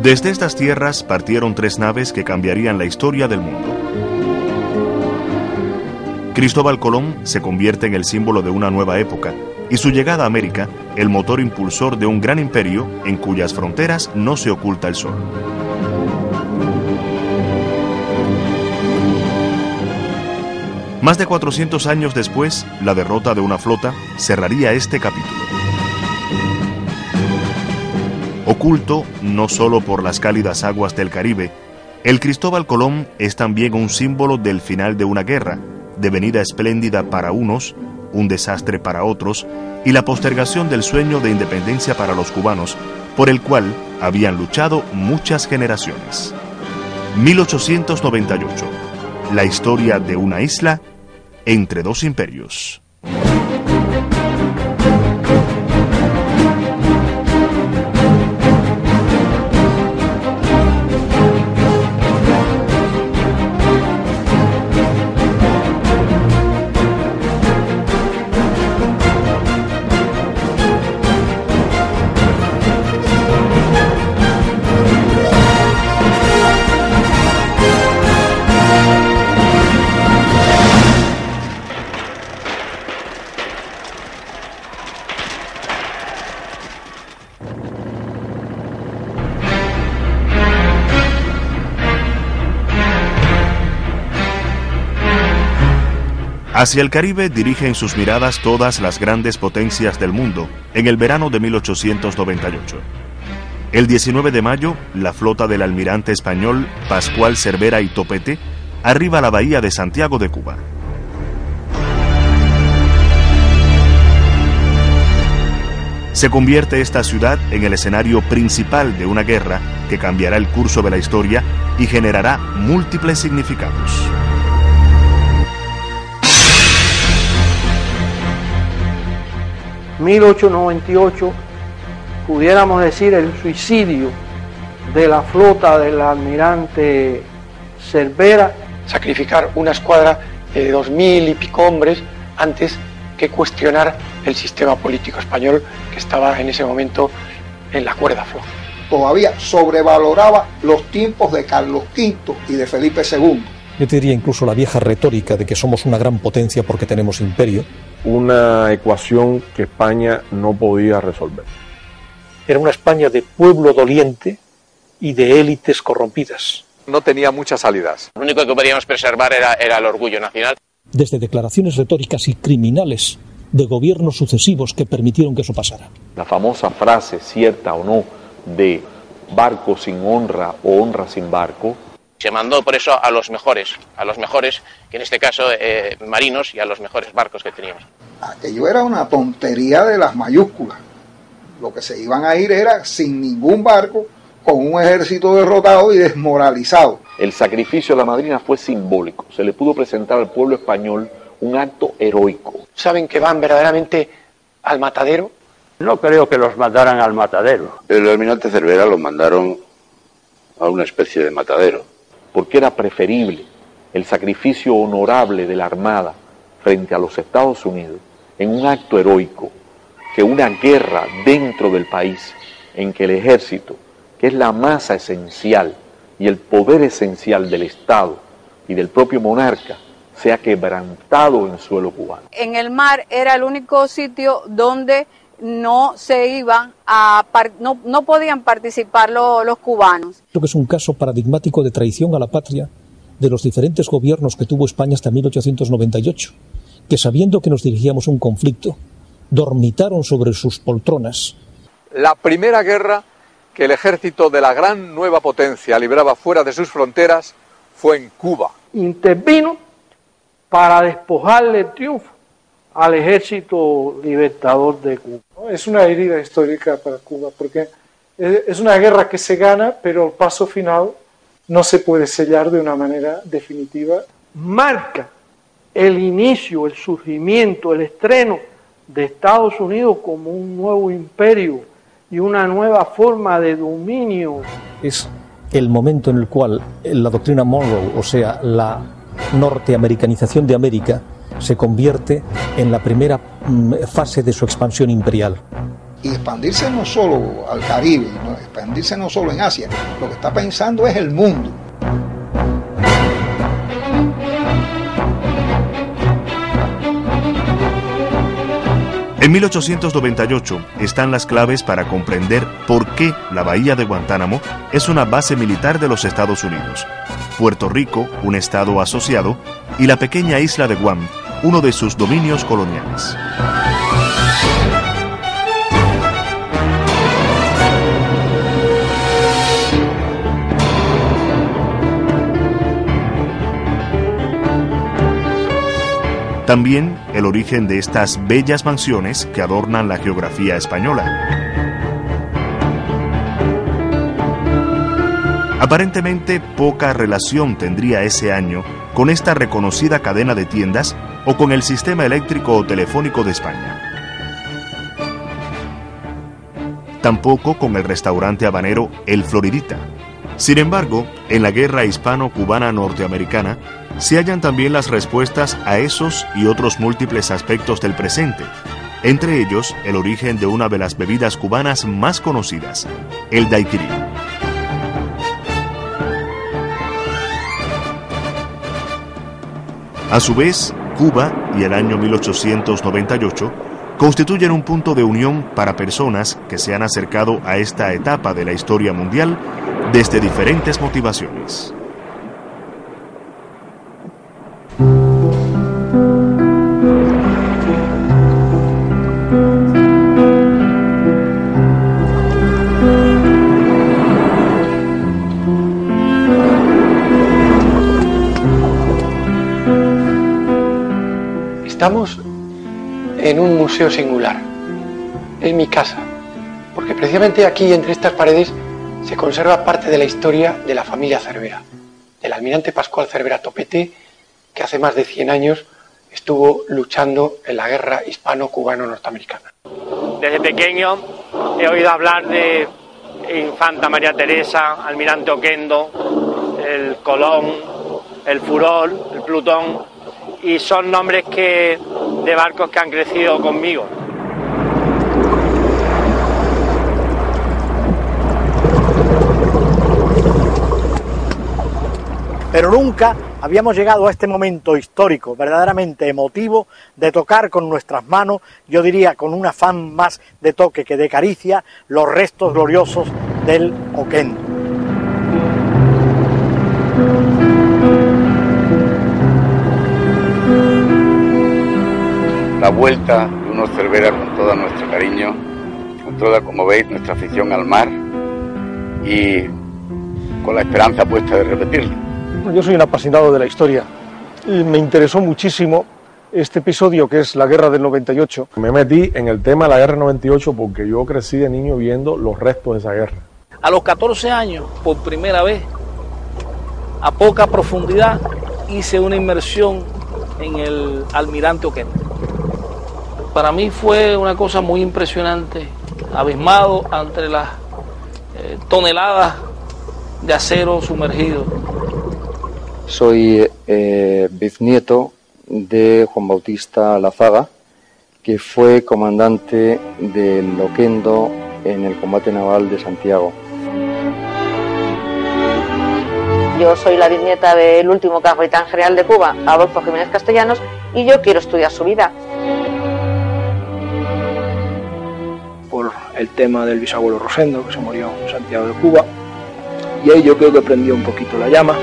Desde estas tierras partieron 3 naves que cambiarían la historia del mundo. Cristóbal Colón se convierte en el símbolo de una nueva época y su llegada a América, el motor impulsor de un gran imperio en cuyas fronteras no se oculta el sol. Más de 400 años después, la derrota de una flota cerraría este capítulo. Oculto no solo por las cálidas aguas del Caribe, el Cristóbal Colón es también un símbolo del final de una guerra, de venida espléndida para unos, un desastre para otros, y la postergación del sueño de independencia para los cubanos, por el cual habían luchado muchas generaciones. 1898. La historia de una isla entre 2 imperios. Hacia el Caribe dirigen sus miradas todas las grandes potencias del mundo en el verano de 1898. El 19 de mayo, la flota del almirante español Pascual Cervera y Topete arriba a la bahía de Santiago de Cuba. Se convierte esta ciudad en el escenario principal de una guerra que cambiará el curso de la historia y generará múltiples significados. En 1898, pudiéramos decir el suicidio de la flota del almirante Cervera. Sacrificar una escuadra de 2000 y pico hombres antes que cuestionar el sistema político español que estaba en ese momento en la cuerda floja. Todavía sobrevaloraba los tiempos de Carlos V y de Felipe II. Yo te diría incluso la vieja retórica de que somos una gran potencia porque tenemos imperio. Una ecuación que España no podía resolver. Era una España de pueblo doliente y de élites corrompidas. No tenía muchas salidas. Lo único que podíamos preservar era el orgullo nacional. Desde declaraciones retóricas y criminales de gobiernos sucesivos que permitieron que eso pasara. La famosa frase, cierta o no, de barco sin honra o honra sin barco. Se mandó por eso a los mejores, que en este caso marinos, y a los mejores barcos que teníamos. Aquello era una tontería de las mayúsculas. Lo que se iban a ir era sin ningún barco, con un ejército derrotado y desmoralizado. El sacrificio de la madrina fue simbólico. Se le pudo presentar al pueblo español un acto heroico. ¿Saben que van verdaderamente al matadero? No creo que los mandaran al matadero. El almirante Cervera los mandaron a una especie de matadero. Porque era preferible el sacrificio honorable de la Armada frente a los Estados Unidos en un acto heroico que una guerra dentro del país en que el ejército, que es la masa esencial y el poder esencial del Estado y del propio monarca, sea quebrantado en suelo cubano. En el mar era el único sitio donde no podían participar los cubanos. Creo que es un caso paradigmático de traición a la patria de los diferentes gobiernos que tuvo España hasta 1898, que sabiendo que nos dirigíamos a un conflicto, dormitaron sobre sus poltronas. La primera guerra que el ejército de la gran nueva potencia libraba fuera de sus fronteras fue en Cuba. Intervino para despojarle el triunfo al ejército libertador de Cuba. Es una herida histórica para Cuba porque es una guerra que se gana, pero el paso final no se puede sellar de una manera definitiva. Marca el inicio, el surgimiento, el estreno de Estados Unidos como un nuevo imperio y una nueva forma de dominio. Es el momento en el cual la doctrina Monroe, o sea, la norteamericanización de América, se convierte en la primera fase de su expansión imperial. Y expandirse no solo al Caribe, expandirse no solo en Asia, lo que está pensando es el mundo. En 1898 están las claves para comprender por qué la bahía de Guantánamo es una base militar de los Estados Unidos, Puerto Rico, un estado asociado, y la pequeña isla de Guam, uno de sus dominios coloniales. También el origen de estas bellas mansiones que adornan la geografía española. Aparentemente poca relación tendría ese año con esta reconocida cadena de tiendas o con el sistema eléctrico o telefónico de España. Tampoco con el restaurante habanero El Floridita. Sin embargo, en la guerra hispano-cubana norteamericana se hallan también las respuestas a esos y otros múltiples aspectos del presente, entre ellos el origen de una de las bebidas cubanas más conocidas, el daiquiri. A su vez, Cuba y el año 1898 constituyen un punto de unión para personas que se han acercado a esta etapa de la historia mundial desde diferentes motivaciones. Estamos en un museo singular, es mi casa, porque precisamente aquí entre estas paredes se conserva parte de la historia de la familia Cervera, del almirante Pascual Cervera Topete, que hace más de 100 años estuvo luchando en la guerra hispano-cubano-norteamericana. Desde pequeño he oído hablar de Infanta María Teresa, almirante Oquendo, el Colón, el Furor, el Plutón, y son nombres de barcos que han crecido conmigo. Pero nunca habíamos llegado a este momento histórico, verdaderamente emotivo, de tocar con nuestras manos, yo diría con un afán más de toque que de caricia, los restos gloriosos del Oquendo. La vuelta de unos Cervera con todo nuestro cariño, con toda, como veis, nuestra afición al mar y con la esperanza puesta de repetirlo. Yo soy un apasionado de la historia y me interesó muchísimo este episodio que es la guerra del 98. Me metí en el tema de la guerra del 98 porque yo crecí de niño viendo los restos de esa guerra. A los 14 años, por primera vez, a poca profundidad, hice una inmersión en el almirante Oquendo. Para mí fue una cosa muy impresionante, abismado ante las toneladas de acero sumergido. Soy bisnieto de Juan Bautista Lazaga, que fue comandante del Oquendo en el combate naval de Santiago. Yo soy la bisnieta del último capitán general de Cuba, Adolfo Jiménez Castellanos, y yo quiero estudiar su vida. Por el tema del bisabuelo Rosendo, que se murió en Santiago de Cuba, y ahí yo creo que prendió un poquito la llama.